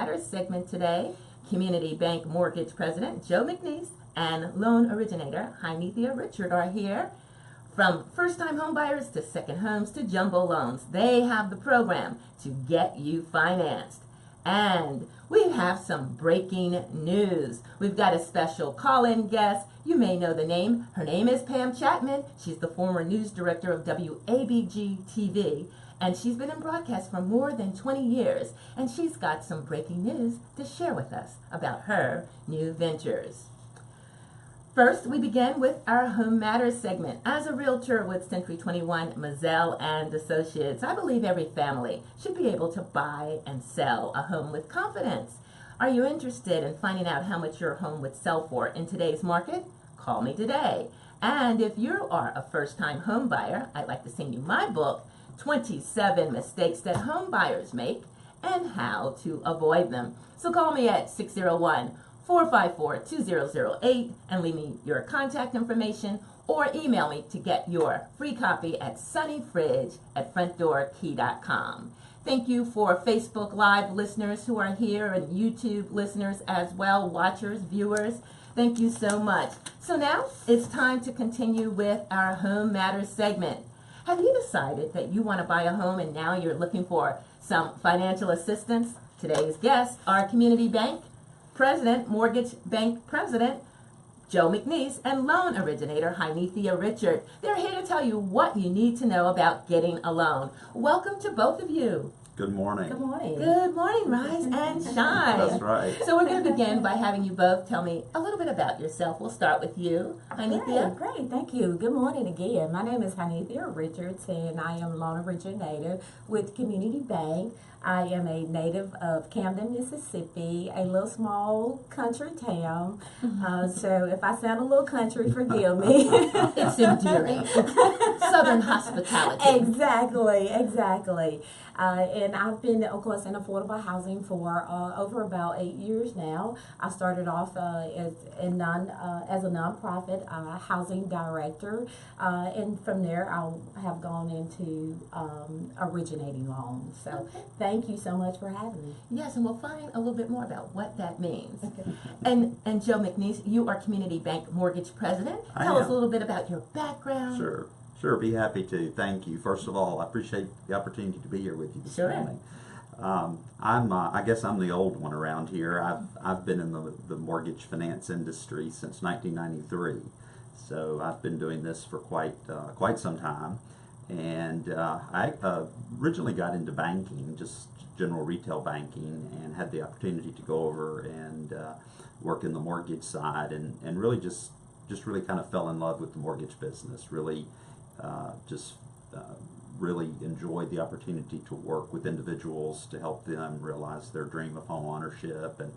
Matters segment today. Community Bank Mortgage President Joe Mcneese and loan originator Hynethia Richard are here. From first-time homebuyers to second homes to jumbo loans, they have the program to get you financed. And we have some breaking news. We've got a special call-in guest. You may know the name. Her name is Pam Chapman. She's the former news director of WABG TV. And she's been in broadcast for more than 20 years. And she's got some breaking news to share with us about her new ventures. First, we begin with our Home Matters segment. As a realtor with Century 21 Mazzell and Associates, I believe every family should be able to buy and sell a home with confidence. Are you interested in finding out how much your home would sell for in today's market? Call me today. And if you are a first-time home buyer, I'd like to send you my book, 27 Mistakes That Home Buyers Make and How to Avoid Them. So call me at 601-454-2008 and leave me your contact information or email me to get your free copy at sunnyfridge@frontdoorkey.com. Thank you for Facebook Live listeners who are here and YouTube listeners as well, watchers, viewers. Thank you so much. So now it's time to continue with our Home Matters segment. Have you decided that you want to buy a home and now you're looking for some financial assistance? Today's guests are Community Bank President, Mortgage Bank President, Joe Mcneese, and loan originator, Hynethia Richard. They're here to tell you what you need to know about getting a loan. Welcome to both of you. Good morning. Good morning. Good morning, Rise and Shine. That's right. So we're going to begin by having you both tell me a little bit about yourself. We'll start with you, Hynethia. Great, thank you. Good morning again. My name is Hynethia Richards, and I am loan originator with Community Bank. I am a native of Camden, Mississippi, a little small country town. So if I sound a little country, forgive me. It's endearing. It's Southern hospitality. Exactly. And I've been, of course, in affordable housing for over about 8 years now. I started off as a nonprofit housing director, and from there I have gone into originating loans. So Okay. thank you so much for having me. Yes, and we'll find a little bit more about what that means. Okay. And Joe Mcneese, you are Community Bank Mortgage President. Tell us a little bit about your background. Sure, be happy to. Thank you. First of all, I appreciate the opportunity to be here with you this morning. I guess I'm the old one around here. I've been in the mortgage finance industry since 1993, so I've been doing this for quite some time. And I originally got into banking, just general retail banking, and had the opportunity to go over and work in the mortgage side, and really just really kind of fell in love with the mortgage business. Really enjoyed the opportunity to work with individuals to help them realize their dream of home ownership, and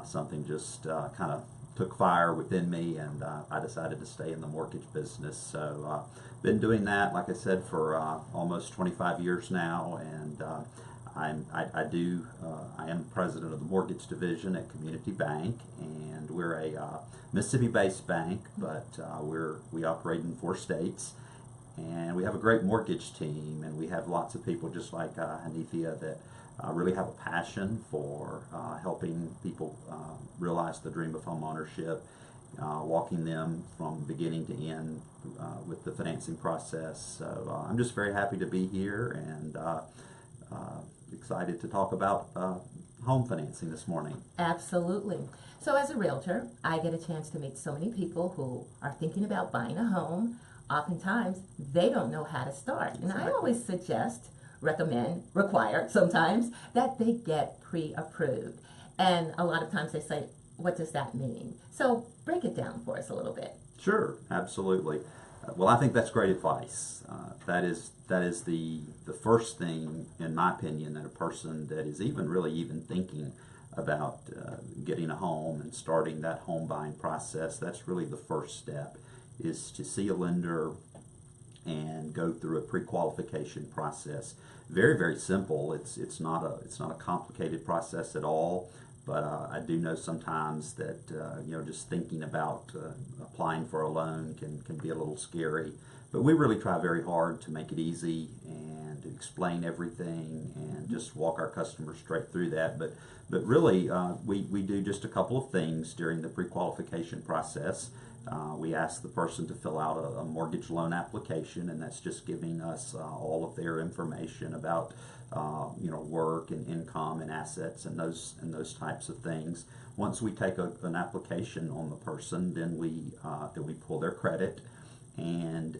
something just kind of took fire within me, and I decided to stay in the mortgage business. So been doing that, like I said, for almost 25 years now, and I am president of the mortgage division at Community Bank, and we're a Mississippi-based bank, but we operate in 4 states. And we have a great mortgage team, and we have lots of people just like Hynethia that really have a passion for helping people realize the dream of home ownership, walking them from beginning to end with the financing process. So I'm just very happy to be here, and excited to talk about home financing this morning. Absolutely. So as a realtor, I get a chance to meet so many people who are thinking about buying a home. Oftentimes, they don't know how to start. And I always suggest, recommend, require sometimes, that they get pre-approved. And a lot of times they say, what does that mean? So break it down for us a little bit. Sure, absolutely. Well, I think that's great advice. That is the first thing, in my opinion, that a person that is even thinking about getting a home and starting that home buying process, that's really the first step, is to see a lender and go through a pre-qualification process. Very, very simple. It's not a complicated process at all. But I do know sometimes that just thinking about applying for a loan can be a little scary. But we really try very hard to make it easy and and to explain everything and just walk our customers straight through that. But really, we do just a couple of things during the pre-qualification process. We ask the person to fill out a mortgage loan application, and that's just giving us all of their information about work and income and assets and those types of things. Once we take an application on the person, then we pull their credit, and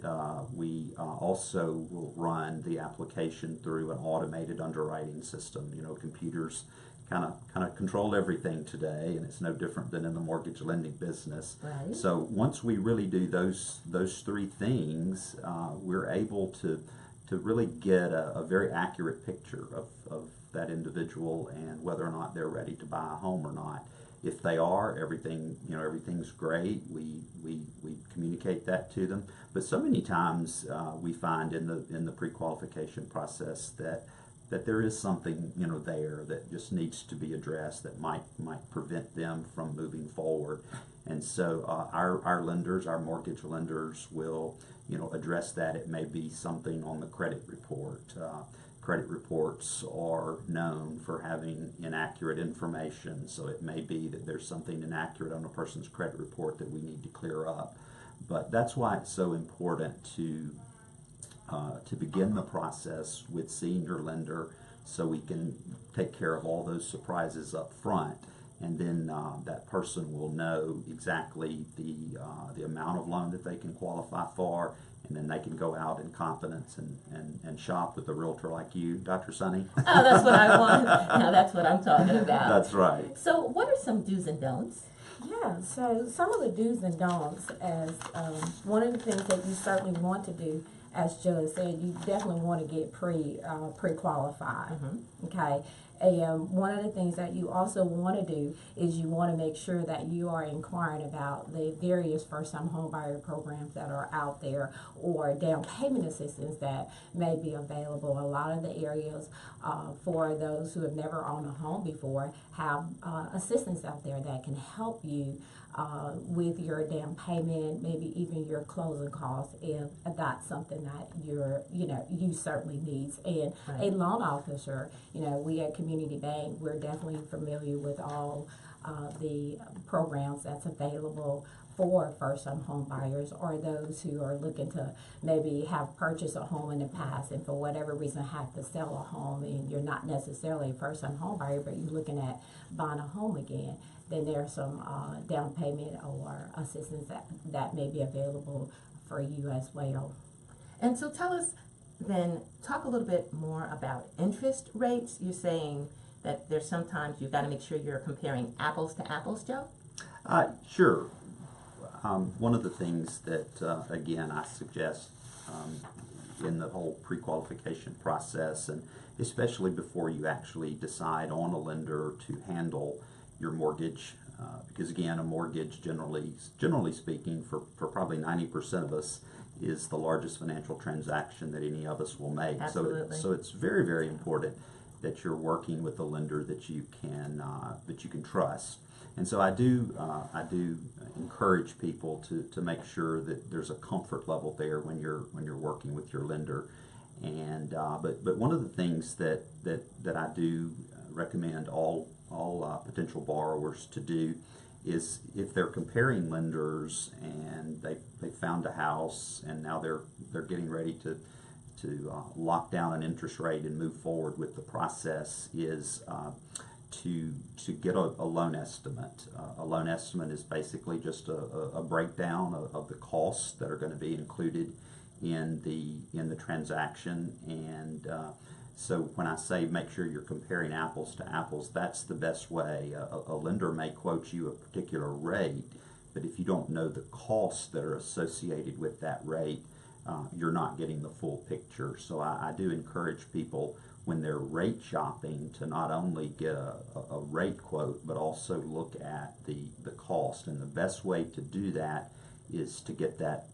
we also will run the application through an automated underwriting system. Computers kind of control everything today, and it's no different than in the mortgage lending business. Right. So once we really do those three things, we're able to really get a very accurate picture of that individual and whether or not they're ready to buy a home or not. If they are, everything's great. We communicate that to them. But so many times we find in the pre-qualification process that there is something there that just needs to be addressed that might prevent them from moving forward. And so our lenders, our mortgage lenders, will address that. It may be something on the credit report. Credit reports are known for having inaccurate information, so it may be that there's something inaccurate on a person's credit report that we need to clear up. But that's why it's so important to begin the process with seeing your lender, so we can take care of all those surprises up front, and then that person will know exactly the amount of loan that they can qualify for, and then they can go out in confidence and shop with a realtor like you, Dr. Sonny. Oh, that's what I want. Now that's what I'm talking about. That's right. So what are some do's and don'ts? Yeah, so some of the do's and don'ts, as one of the things that you certainly want to do, as Joe said, you definitely want to get pre-qualified. Okay, and one of the things that you also want to do is you want to make sure that you are inquiring about the various first-time homebuyer programs that are out there, or down payment assistance that may be available. A lot of the areas for those who have never owned a home before have assistance out there that can help you with your down payment, maybe even your closing costs, if that's something that you certainly needs. And Right. a loan officer, we at Community Bank, we're definitely familiar with all the programs that's available for first-time home buyers, or those who are looking to maybe have purchased a home in the past and for whatever reason have to sell a home, and you're not necessarily a first-time home buyer, but you're looking at buying a home again. Then there's some down payment or assistance that may be available for you as well. And so talk a little bit more about interest rates. You're saying that there's sometimes you've got to make sure you're comparing apples to apples, Joe? Sure. One of the things that, again, I suggest in the whole pre-qualification process, and especially before you actually decide on a lender to handle your mortgage, because again, a mortgage, generally speaking, for probably 90% of us, is the largest financial transaction that any of us will make. Absolutely. So it's very, very important that you're working with a lender that you can trust. And so I do encourage people to make sure that there's a comfort level there when you're working with your lender. And but one of the things that I do recommend all potential borrowers to do is, if they're comparing lenders and they found a house and now they're getting ready to lock down an interest rate and move forward with the process, is to get a loan estimate. A loan estimate is basically just a breakdown of the costs that are going to be included in the transaction. And so when I say make sure you're comparing apples to apples, that's the best way. A lender may quote you a particular rate, but if you don't know the costs that are associated with that rate, you're not getting the full picture. So I do encourage people, when they're rate shopping, to not only get a rate quote, but also look at the cost. And the best way to do that is to get that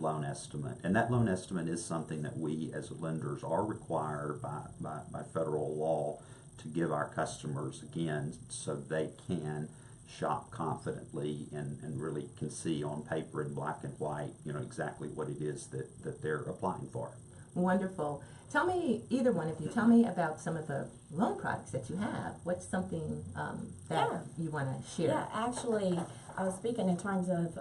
loan estimate. And that loan estimate is something that we as lenders are required by federal law to give our customers, again, so they can shop confidently and really can see on paper in black and white, exactly what it is that they're applying for. Wonderful. Tell me, either one of you, tell me about some of the loan products that you have. What's something that you want to share? Yeah, actually, speaking in terms of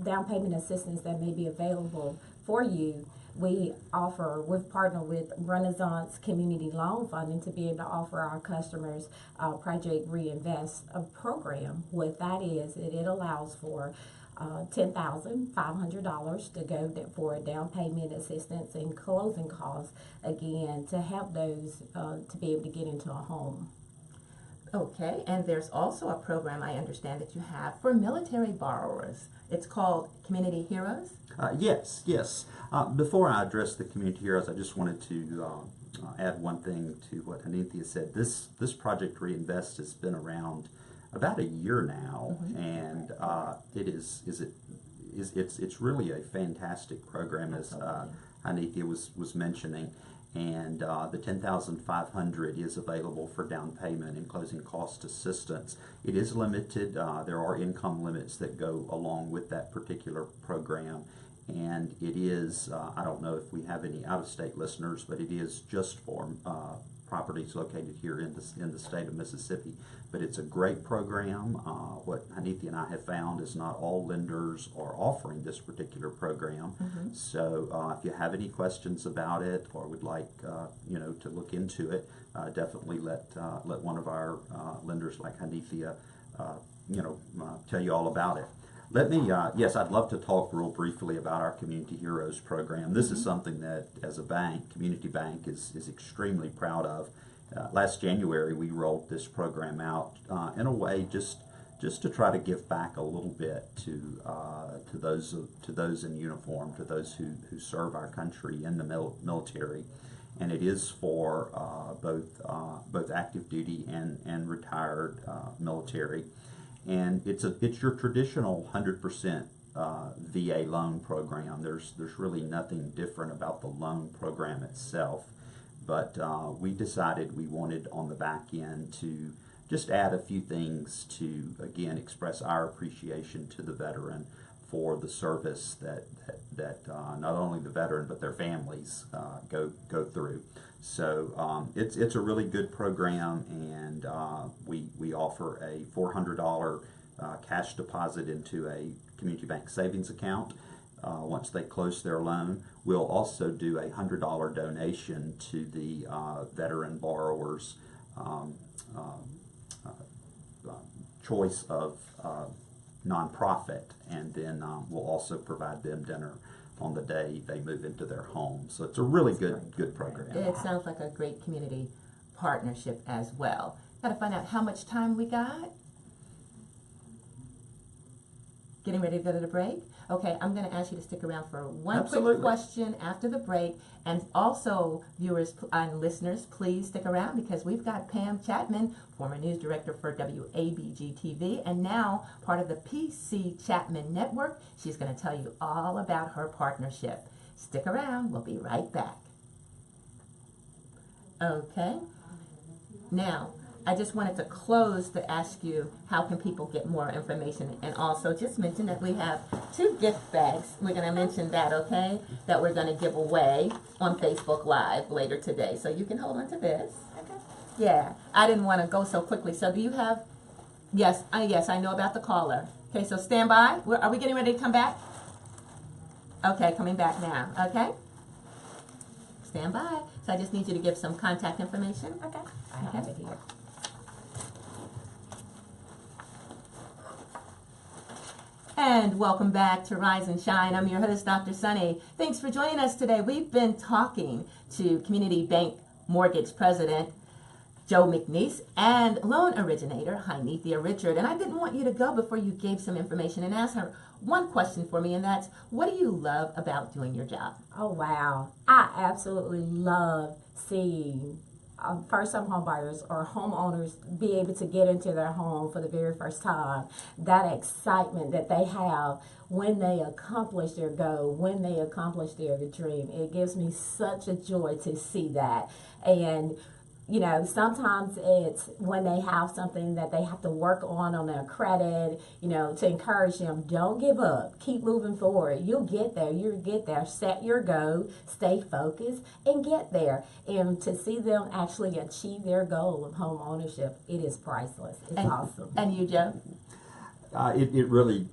down payment assistance that may be available for you, we've partnered with Renaissance Community Loan Funding to be able to offer our customers Project Reinvest program. What that is, it allows for $10,500 to go for down payment assistance and closing costs, again, to help those to be able to get into a home. Okay, and there's also a program I understand that you have for military borrowers. It's called Community Heroes? Yes. Before I address the Community Heroes, I just wanted to add one thing to what Anithya said. This Project Reinvest has been around about a year now, and it's really a fantastic program, as Anithya was mentioning. And the $10,500 is available for down payment and closing cost assistance. It is limited. There are income limits that go along with that particular program, and it is, I don't know if we have any out-of-state listeners, but it is just for properties located here in the state of Mississippi. But it's a great program. What Anithya and I have found is not all lenders are offering this particular program. So if you have any questions about it or would like to look into it, definitely let one of our lenders like Anithya tell you all about it. Let me, yes, I'd love to talk real briefly about our Community Heroes program. This is something that, as a bank, community bank, is extremely proud of. Last January, we rolled this program out in a way just to try to give back a little bit to those in uniform, to those who serve our country in the military. And it is for both active duty and retired military. And it's your traditional 100% VA loan program. There's really nothing different about the loan program itself. But we decided we wanted on the back end to just add a few things to, again, express our appreciation to the veteran for the service that not only the veteran but their families go through. So it's a really good program, and we offer a $400 cash deposit into a community bank savings account once they close their loan. We'll also do a $100 donation to the veteran borrower's choice of nonprofit, and then we'll also provide them dinner on the day they move into their home. So it's a really good program. It sounds like a great community partnership as well. Got to find out how much time we got. Getting ready to go to the break? Okay, I'm going to ask you to stick around for one quick question after the break. And also, viewers and listeners, please stick around because we've got Pam Chapman, former news director for WPbQ TV, and now part of the PC Chapman Network. She's going to tell you all about her partnership. Stick around. We'll be right back. Okay. Now, I just wanted to close to ask you, how can people get more information? And also just mention that we have 2 gift bags. We're going to mention that, okay? That we're going to give away on Facebook Live later today. So you can hold on to this. Okay. Yeah. I didn't want to go so quickly. So do you have... Yes, I know about the caller. Okay, so stand by. Are we getting ready to come back? Okay, coming back now. Okay? Stand by. So I just need you to give some contact information. Okay. I have it here. And welcome back to Rise and Shine. I'm your host, Dr. Sunny. Thanks for joining us today. We've been talking to Community Bank Mortgage President Joe Mcneese and loan originator Anithya Richard. And I didn't want you to go before you gave some information and ask her one question for me, and that's, what do you love about doing your job? Oh, wow. I absolutely love seeing first-time home buyers or homeowners be able to get into their home for the very first time. That excitement that they have when they accomplish their goal, when they accomplish their dream. It gives me such a joy to see that. And sometimes it's when they have something that they have to work on their credit, to encourage them, don't give up, keep moving forward. You'll get there, set your goal, stay focused, and get there. And to see them actually achieve their goal of home ownership, it is priceless. It's awesome. And you, Joe? It really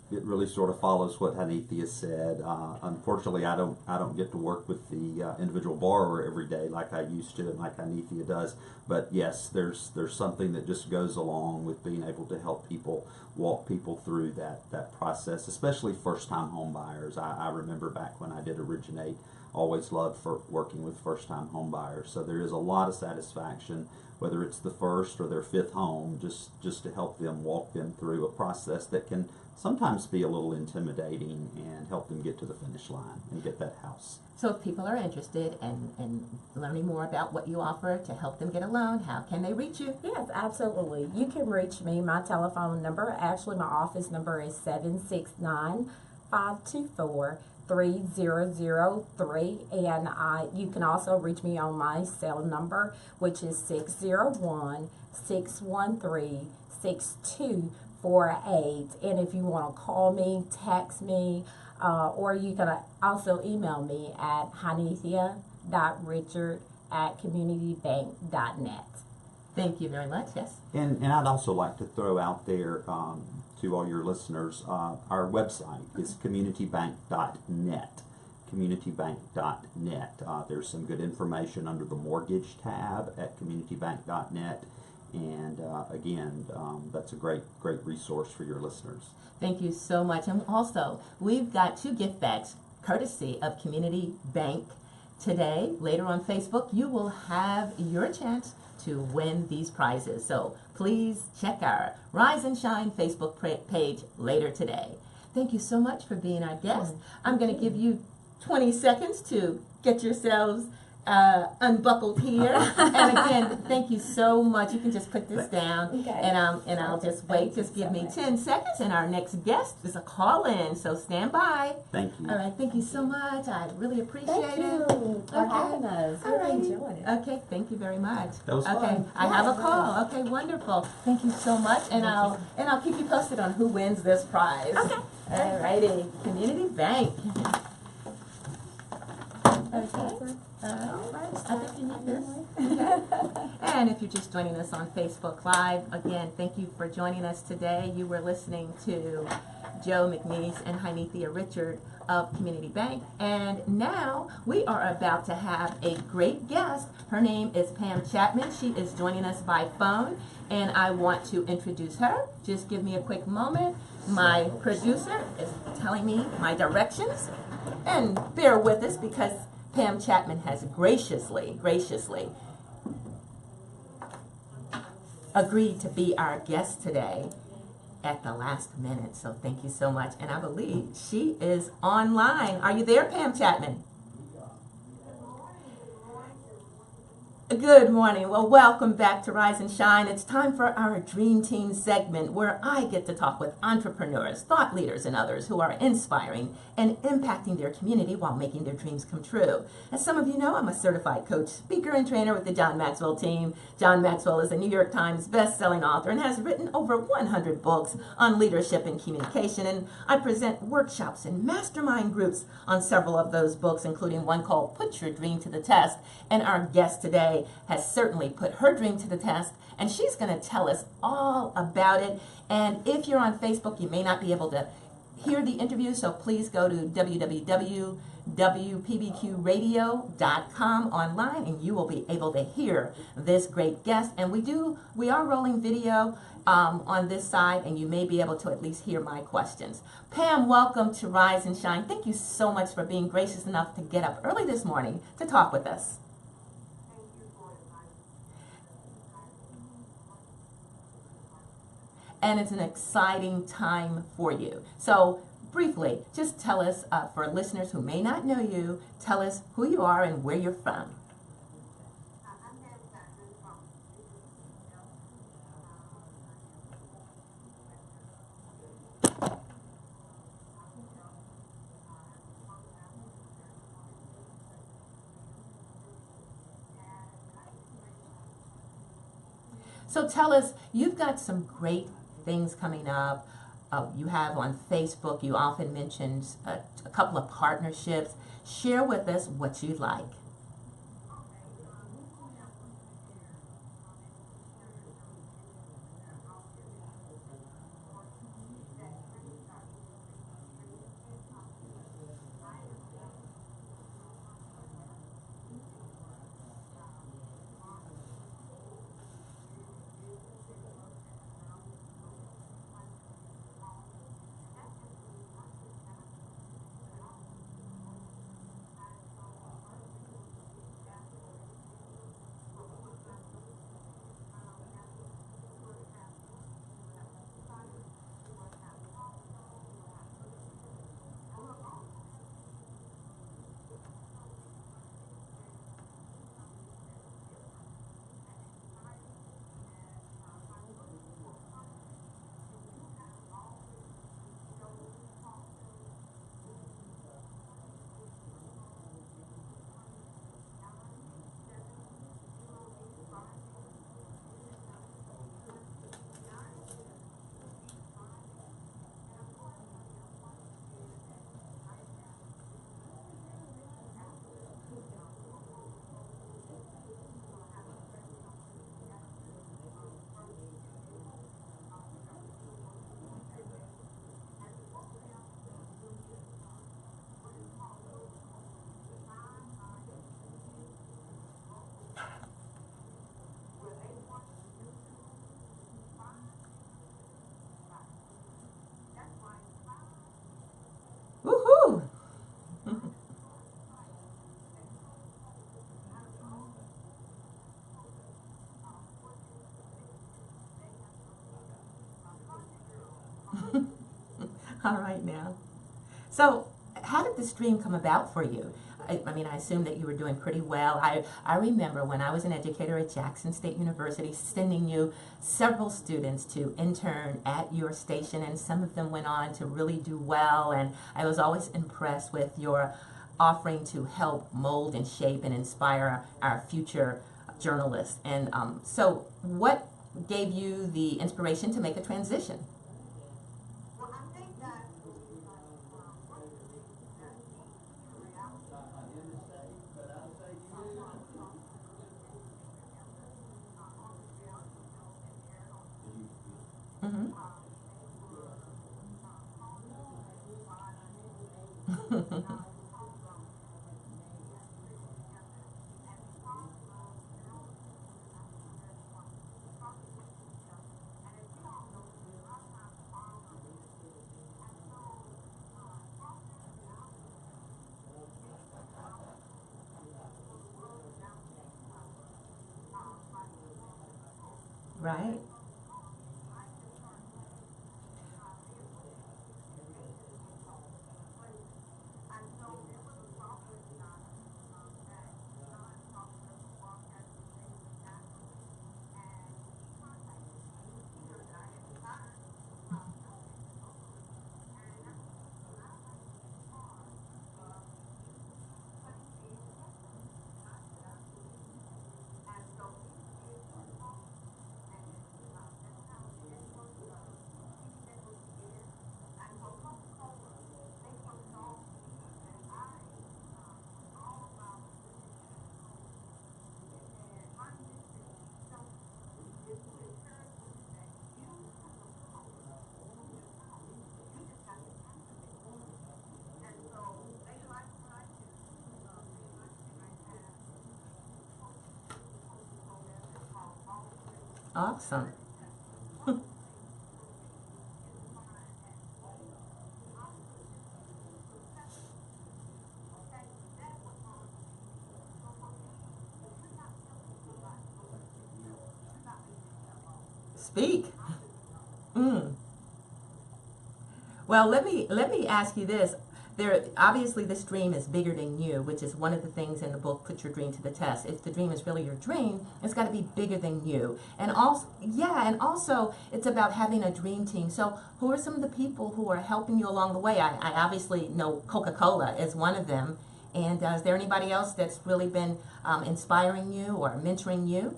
sort of follows what Hanithia said. Unfortunately, I don't get to work with the individual borrower every day like I used to and like Hanithia does. But yes, there's something that just goes along with being able to help people, walk people through that process, especially first-time home buyers. I remember back when I did originate, always loved working with first-time home buyers. So there is a lot of satisfaction, whether it's the first or their fifth home, just to help them, walk them through a process that can sometimes be a little intimidating and help them get to the finish line and get that house. So if people are interested in learning more about what you offer to help them get a loan, how can they reach you? Yes, absolutely. You can reach me. My telephone number, actually my office number is 769-524-3003, and you can also reach me on my cell number, which is 601-613-6248. And if you want to call me, text me, or you can also email me at hanithia.richard@communitybank.net. Thank you very much. Yes. And I'd also like to throw out there to all your listeners, our website is communitybank.net. Communitybank.net. There's some good information under the mortgage tab at communitybank.net. And again, that's a great resource for your listeners. Thank you so much. And also, we've got 2 gift bags courtesy of Community Bank today. Later on Facebook, you will have your chance to win these prizes. So please check our Rise and Shine Facebook page later today. Thank you so much for being our guest. I'm going to give you 20 seconds to get yourselves unbuckled here. And again, thank you so much. You can just put this down, Okay. and I'll just wait. Just give me 10 seconds, and our next guest is a call-in. So stand by. Thank you. All right. Thank you so much. I really appreciate Thank you it. for having us. All Really right. enjoyed it. Okay. Thank you very much. That was okay. fun. I have a call. Okay. Wonderful. Thank you so much, and I'll keep you posted on who wins this prize. Okay. All righty. Community Bank. Okay. I think you need this. Okay. And if you're just joining us on Facebook Live, again, thank you for joining us today. You were listening to Joe Mcneese and Hanithia Richard of Community Bank. And now we are about to have a great guest. Her name is Pam Chapman. She is joining us by phone, and I want to introduce her. Just give me a quick moment. My producer is telling me my directions. And bear with us because Pam Chapman has graciously agreed to be our guest today at the last minute. So thank you so much. And I believe she is online. Are you there, Pam Chapman? Good morning. Well, welcome back to Rise and Shine. It's time for our Dream Team segment where I get to talk with entrepreneurs, thought leaders, and others who are inspiring and impacting their community while making their dreams come true. As some of you know, I'm a certified coach, speaker, and trainer with the John Maxwell team. John Maxwell is a New York Times best-selling author and has written over 100 books on leadership and communication. And I present workshops and mastermind groups on several of those books, including one called Put Your Dream to the Test. And our guest today has certainly put her dream to the test, and she's going to tell us all about it. And if you're on Facebook, you may not be able to hear the interview, so please go to www.WPbQradio.com online, and you will be able to hear this great guest. And we are rolling video on this side, and you may be able to at least hear my questions. Pam, welcome to Rise and Shine. Thank you so much for being gracious enough to get up early this morning to talk with us. And it's an exciting time for you. So briefly, just tell us, for listeners who may not know you, tell us who you are and where you're from. So tell us, you've got some great things coming up. You have on Facebook, you often mentioned a couple of partnerships. Share with us what you'd like. Woohoo! All right now. So, how did this dream come about for you? I mean, I assume that you were doing pretty well. I remember when I was an educator at Jackson State University, sending you several students to intern at your station, and some of them went on to really do well, and I was always impressed with your offering to help mold and shape and inspire our future journalists. And so what gave you the inspiration to make a transition? Mm-hmm. Right. Awesome. Speak. Mm. Well, let me ask you this. There, obviously, this dream is bigger than you, which is one of the things in the book, Put Your Dream to the Test. If the dream is really your dream, it's got to be bigger than you. And also, yeah, and also, it's about having a dream team. So who are some of the people who are helping you along the way? I obviously know Coca-Cola is one of them. And is there anybody else that's really been inspiring you or mentoring you?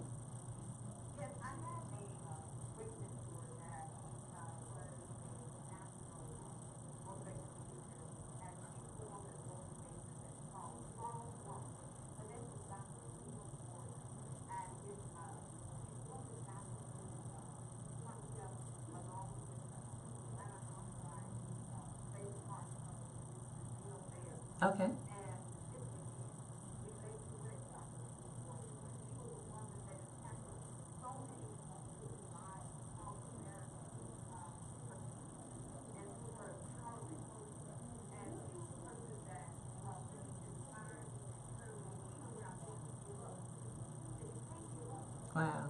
Okay. Wow.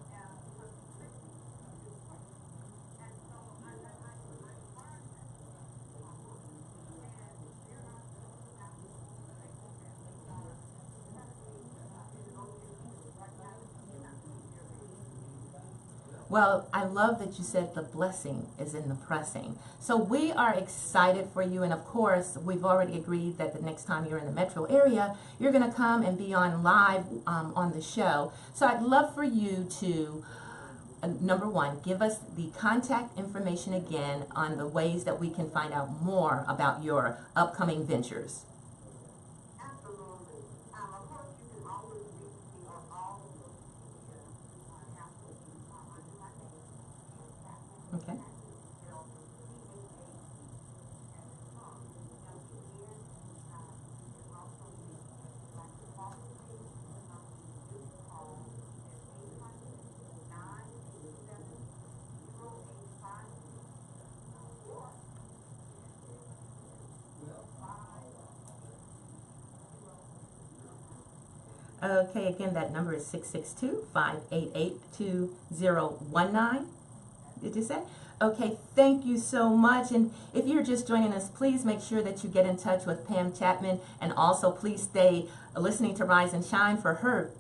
Well, I love that you said the blessing is in the pressing. So we are excited for you, and of course, we've already agreed that the next time you're in the metro area, you're going to come and be on live on the show. So I'd love for you to, number one, give us the contact information again on the ways that we can find out more about your upcoming ventures. Okay. Okay, again, that number is 662-588-2019. Did you say? Okay, thank you so much. And if you're just joining us, please make sure that you get in touch with Pam Chapman, and also please stay listening to Rise and Shine for her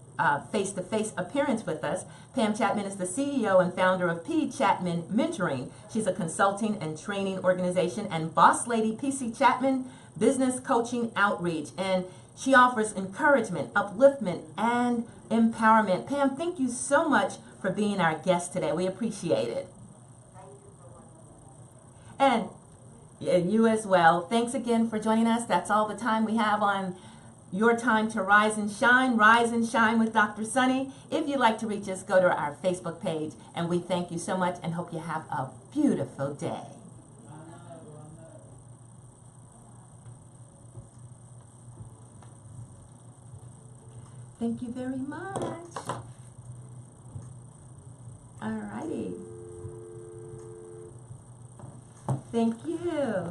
face-to-face appearance with us. Pam Chapman is the CEO and founder of P. Chapman Mentoring. She's a consulting and training organization, and Boss Lady PC Chapman Business Coaching Outreach. And she offers encouragement, upliftment, and empowerment. Pam, thank you so much for being our guest today. We appreciate it. And you as well. Thanks again for joining us. That's all the time we have on Your Time to Rise and Shine. Rise and Shine with Dr. Sunny. If you'd like to reach us, go to our Facebook page. And we thank you so much and hope you have a beautiful day. Thank you very much. All righty. Thank you.